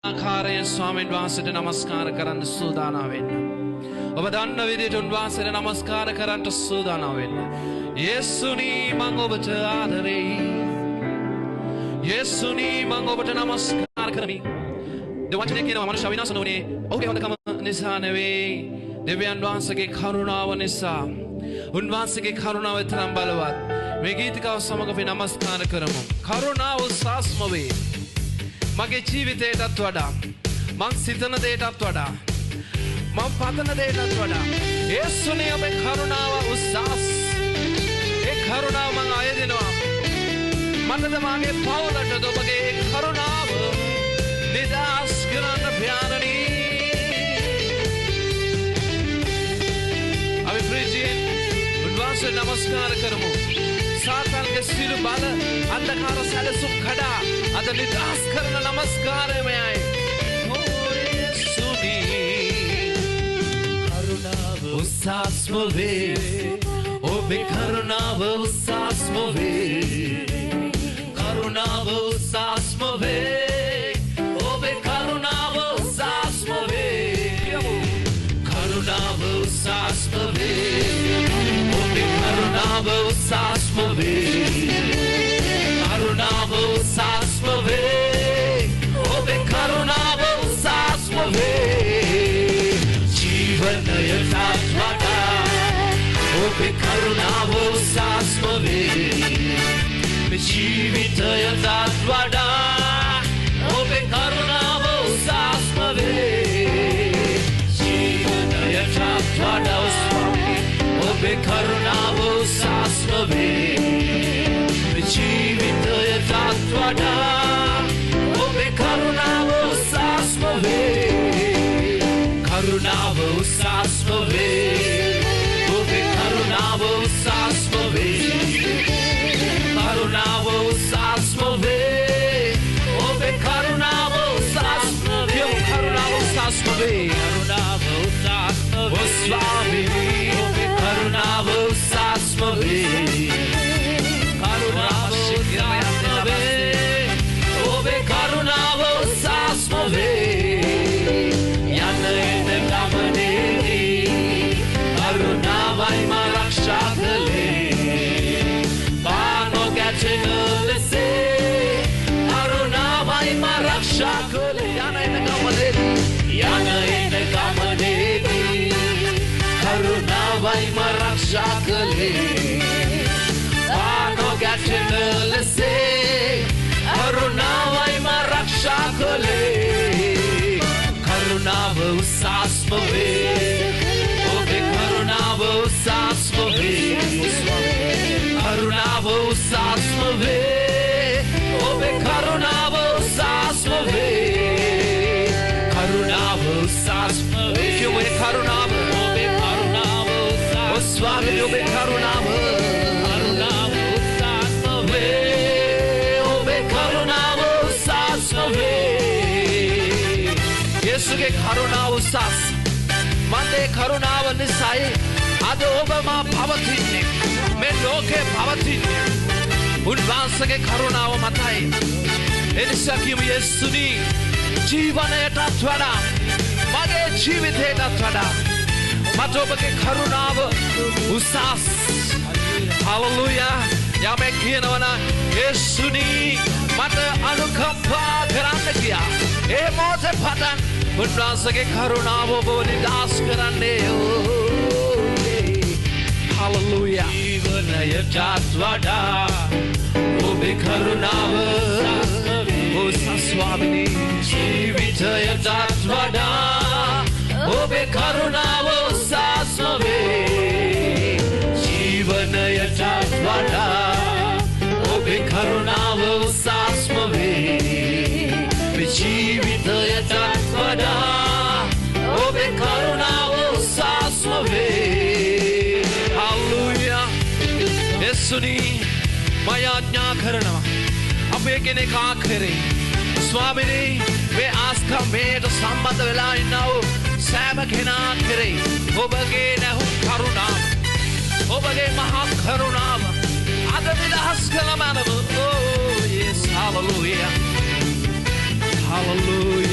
ආකාරයෙන් ස්වාමීන් වහන්සේට නමස්කාර කරන්න සූදානම් වෙන්න. ඔබ දන්න විදිහට උන්වහන්සේට නමස්කාර කරන්න සූදානම් වෙන්න. යේසුනි මම ඔබට ආදරෙයි. යේසුනි මම ඔබට නමස්කාර කරමි. දෙවචනය කියනවා මනුෂ්‍ය විනාශ නොවනේ ඔහුගේ හොඳකම නිසා නෙවෙයි. දෙවියන් වහන්සේගේ කරුණාව නිසා. උන්වහන්සේගේ කරුණාව තරම් බලවත්. මේ ගීතිකාව සමග අපි නමස්කාර කරමු. කරුණාව උසස්ම වේ. මගේ ජීවිතයටත් වඩා මං සිතන දෙයටත් වඩා මං පතන දෙයටත් වඩා යේසුනේ ඔබේ කරුණාව උසස්. ඒ කරුණාව මං අයදිනවා මටද මාගේ පවුලටද ඔබගේ කරුණාව නිදහස් කරන්න ප්යාරණී. අපි ප්‍රේජයෙන් උන්වහන්සේ නමස්කාර කරමු. සාතන්ගේ සියලු බල අන්ධකාර සැලසුම් කඩා අද නිදහස් කරන නමස්කාරයමයි. යේසුනි කරුණාව උසස්ම වේ. ඔබේ කරුණාව උසස්ම වේ. කරුණාව උසස්ම වේ. ඔබේ කරුණාව උසස්ම වේ. කරුණාව උසස්ම වේ. ඔබේ කරුණාව උසස්ම වේ. කරුණාව උසස්ම වේ. ඔබේ කරුණාව උසස්ම වේ. ජීවනයටත් වඩා ඔබේ කරුණාව උසස්ම වේ. මේ ජීවිතයටත් වඩා ඔබේ කරුණාව උසස්ම වේ. ජීවනයටත් වඩා ඔබේ කරුණාව උසස්ම වේ. ජීවිතයටත් වඩා ඔබේ කරුණාව උසස්ම වේ. කරුණාව උසස්ම වේ. ඔබේ කරුණාව උසස්ම වේ. කරුණාව උසස්ම වේ. ඔබේ කරුණාව උසස්ම වේ. කරුණාව උසස්ම වේ. කරුණාව උසස්ම වේ. ස්වාමී ඔබේ කරුණාව උසස්ම වේ. ඔබේ කරුණාව උසස්ම වේ. යන එන ගමනේදී කරුණාවයි මරක්ෂා කළේ. බානෝ ගැටෙන ලෙසේ කරුණාවයි මරක්ෂා කළේ. යන එන ගමනේදී කරුණාවයි මරක්ෂා කළේ. බානෝ ගැටෙන ලෙසේ කරුණාවයි මරක්ෂා කළේ. කරුණාව උසස්ම වේ. ඔබේ කරුණාව උසස්ම වේ. කරුණාව උසස්ම වේ. ඔබේ කරුණාව උසස්ම වේ. කරුණාව උසස්ම වේ. ඔබේ කරුණාව ඔබේ කරුණාව උසස්. ස්වාමී ඔබේ කරුණාව යේසුගේ කරුණාව උසස්. මන්දේ කරුණාව නිසායි අද ඔබ මා පවතින්නේ. මේ ලෝකේ පවතින්නේ උන්වහන්සේගේ කරුණාව මතයි. එනිසා කියමු යේසුනි ජීවනයටත් වඩා මගේ ජීවිතයටත් වඩා මට ඔබගේ කරුණාව උසස්. හලෙලූයා. යමෙක් කියනවනම් යේසුනි මට අනුකම්පා කරන්න කියා. ඒ මොහොතේ පටන් උන්වහන්සේගේ කරුණාව ඔබ නිදහස් කරන්නේ. හලෙලූයා. ජීවනයටත් වඩා ඔබේ කරුණාව උසස් ස්වාමිනී. ජීවිතයටත් වඩා ඔබේ කරුණාව උසස්ම වේ. ජීවනයටත් වඩා ඔබේ කරුණාව උසස්ම වේ. ජීවිතයටත් වඩා ඔබේ කරුණාව උසස්ම වේ. හල්ලුයා. යේසුනි මම ආඥා කරනවා අපේ කෙනෙක් ආකරේ ස්වාමිනේ මේ ආස්කම්බේට සම්බන්ධ වෙලා ඉන්නව සෑම කෙනා කරේ ඔබගේ නැහු කරුණාව ඔබගේ මහා කරුණාව අද නිදහස් කළමනව. Oh yes, hallelujah. Hallelujah.